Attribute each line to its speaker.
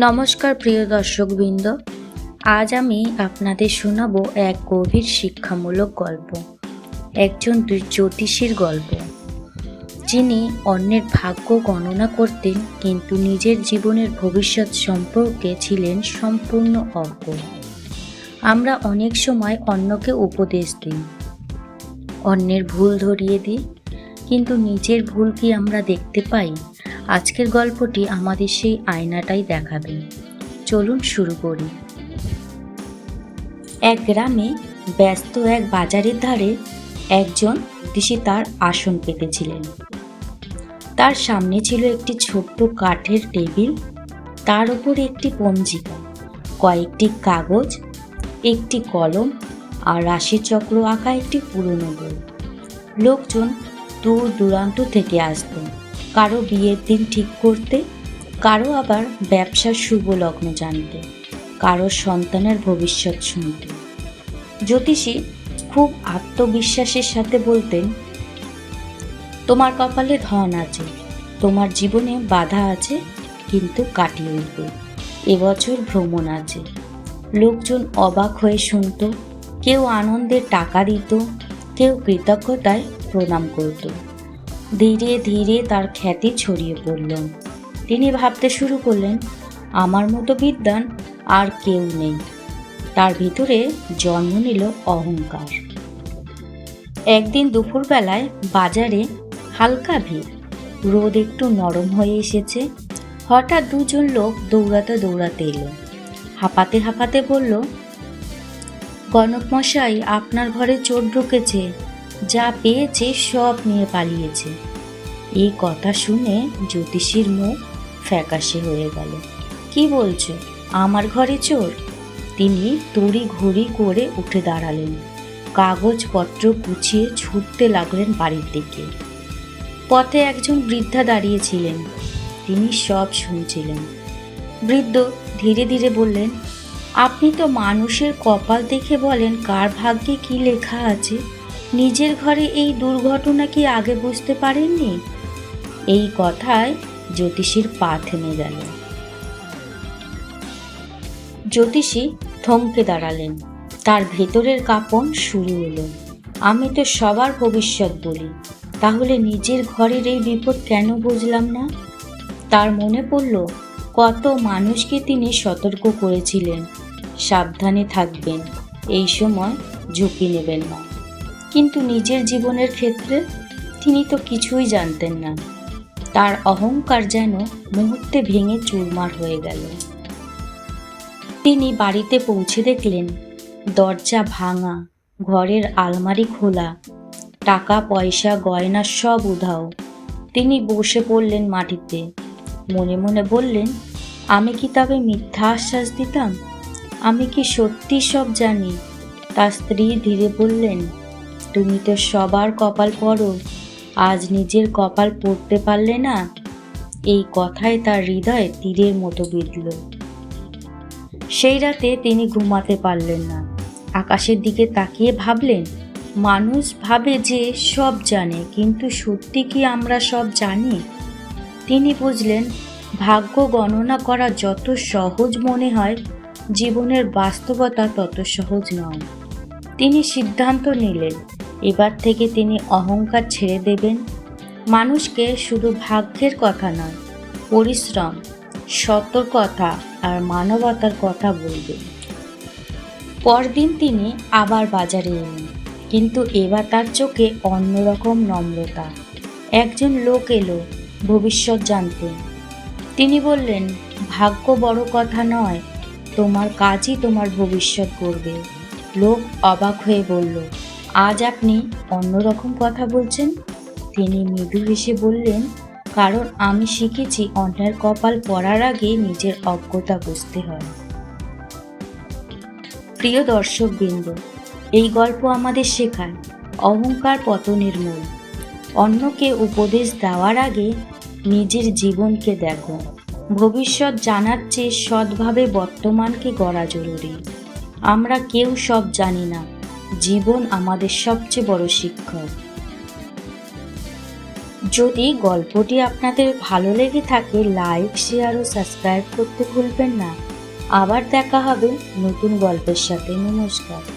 Speaker 1: নমস্কার প্রিয় দর্শকবৃন্দ, আজ আমি আপনাদের শোনাবো এক গভীর শিক্ষামূলক গল্প। একজন জ্যোতিষীর গল্প, যিনি অন্যের ভাগ্য গণনা করতেন কিন্তু নিজের জীবনের ভবিষ্যৎ সম্পর্কে ছিলেন সম্পূর্ণ অজ্ঞ। আমরা অনেক সময় অন্যকে উপদেশ দিই, অন্যের ভুল ধরিয়ে দিই, কিন্তু নিজের ভুল কি আমরা দেখতে পাই? আজকের গল্পটি আমাদের সেই আয়নাটাই দেখাবে। চলুন শুরু করি। এক গ্রামে ব্যস্ত এক বাজারের ধারে একজন জ্যোতিষী তার আসন পেতেছিলেন। তার সামনে ছিল একটি ছোট্ট কাঠের টেবিল, তার উপর একটি পঞ্জিকা, কয়েকটি কাগজ, একটি কলম আর রাশিচক্র আঁকা একটি পুরনো বই। লোকজন দূর দূরান্ত থেকে আসতেন, কারো বিয়ের দিন ঠিক করতে, কারো আবার ব্যবসার শুভ লগ্ন জানতে, কারো সন্তানের ভবিষ্যৎ শুনতে। জ্যোতিষী খুব আত্মবিশ্বাসের সাথে বলতেন, তোমার কপালে ধন আছে, তোমার জীবনে বাধা আছে কিন্তু কাটিয়ে উঠবে, এবছর ভ্রমণ আছে। লোকজন অবাক হয়ে শুনত, কেউ আনন্দে টাকা দিত, কেউ কৃতজ্ঞতায় প্রণাম করত। ধীরে ধীরে তার খ্যাতি ছড়িয়ে পড়ল। তিনি ভাবতে শুরু করলেন, আমার মতো বিদ্বান আর কেউ নেই। তার ভিতরে জন্ম নিল অহংকার। একদিন দুপুরবেলায় বাজারে হালকা ভিড়, রোদ একটু নরম হয়ে এসেছে। হঠাৎ দুজন লোক দৌড়াতে দৌড়াতে এলো, হাঁপাতে হাঁপাতে বলল, গণক মশাই, আপনার ঘরে চোর ঢুকেছে, যা পেয়েছে সব নিয়ে পালিয়েছে। এই কথা শুনে জ্যোতিষীর মুখ ফ্যাকাশে হয়ে গেল। কি বলছো, আমার ঘরে চোর? তিনি তড়ি ঘড়ি করে উঠে দাঁড়ালেন, কাগজপত্র গুছিয়ে ছুটতে লাগলেন বাড়ির দিকে। পথে একজন বৃদ্ধা দাঁড়িয়েছিলেন, তিনি সব শুনছিলেন। বৃদ্ধ ধীরে ধীরে বললেন, আপনি তো মানুষের কপাল দেখে বলেন কার ভাগ্যে কি লেখা আছে, নিজের ঘরে এই দুর্ঘটনা কি আগে বুঝতে পারেননি? এই কথায় জ্যোতিষীর পা থেমে গেল। জ্যোতিষী থমকে দাঁড়ালেন, তার ভেতরের কাঁপন শুরু হলো। আমি তো সবার ভবিষ্যৎ বলি, তাহলে নিজের ঘরের এই বিপদ কেন বুঝলাম না? তার মনে পড়ল, কত মানুষকে তিনি সতর্ক করেছিলেন, সাবধানে থাকবেন, এই সময় ঝুঁকি নেবেন না। কিন্তু নিজের জীবনের ক্ষেত্রে তিনি তো কিছুই জানতেন না। তার অহংকার যেন মুহূর্তে ভেঙে চুরমার হয়ে গেল। তিনি বাড়িতে পৌঁছে দেখলেন, দরজা ভাঙা, ঘরের আলমারি খোলা, টাকা পয়সা গয়না সব উধাও। তিনি বসে পড়লেন মাটিতে, মনে মনে বললেন, আমি কি তবে মিথ্যা আশ্বাস দিতাম? আমি কি সত্যি সব জানি? তার স্ত্রী ধীরে বললেন, তুমি তো সবার কপাল পড়ো, আজ নিজের কপাল পড়তে পারলে না। এই কথায় তার হৃদয়ে তীরের মতো বিঁধল। সেই রাতে তিনি ঘুমাতে পারলেন না। আকাশের দিকে তাকিয়ে ভাবলেন, মানুষ ভাবে যে সব জানে, কিন্তু সত্যি কি আমরা সব জানি? তিনি বুঝলেন, ভাগ্য গণনা করা যত সহজ মনে হয়, জীবনের বাস্তবতা তত সহজ নয়। তিনি সিদ্ধান্ত নিলেন, এবার থেকে তিনি অহংকার ছেড়ে দেবেন। মানুষকে শুধু ভাগ্যের কথা নয়, পরিশ্রম, সতর্কতা আর মানবতার কথা বলবেন। পরদিন তিনি আবার বাজারে এলেন, কিন্তু এবার তার চোখে অন্যরকম নম্রতা। একজন লোক এলো ভবিষ্যৎ জানতে। তিনি বললেন, ভাগ্য বড় কথা নয়, তোমার কাজই তোমার ভবিষ্যৎ করবে। লোক অবাক হয়ে বলল, আজ আপনি অন্যরকম কথা বলছেন? তিনি মৃদু হেসে বললেন, কারণ আমি শিখেছি অন্যের কপাল পড়ার আগে নিজের অজ্ঞতা বুঝতে হয়। প্রিয় দর্শকবৃন্দ, এই গল্প আমাদের শেখায় অহংকার পতনের মূল। অন্যকে উপদেশ দেওয়ার আগে নিজের জীবনকে দেখো। ভবিষ্যৎ জানার চেয়ে সৎভাবে বর্তমানকে গড়া জরুরি। আমরা কেউ সব জানি না, জীবন আমাদের সবচেয়ে বড় শিক্ষক। যদি গল্পটি আপনাদের ভালো লেগে থাকে লাইক, শেয়ার ও সাবস্ক্রাইব করতে ভুলবেন না। আবার দেখা হবে নতুন গল্পের সাথে। নমস্কার।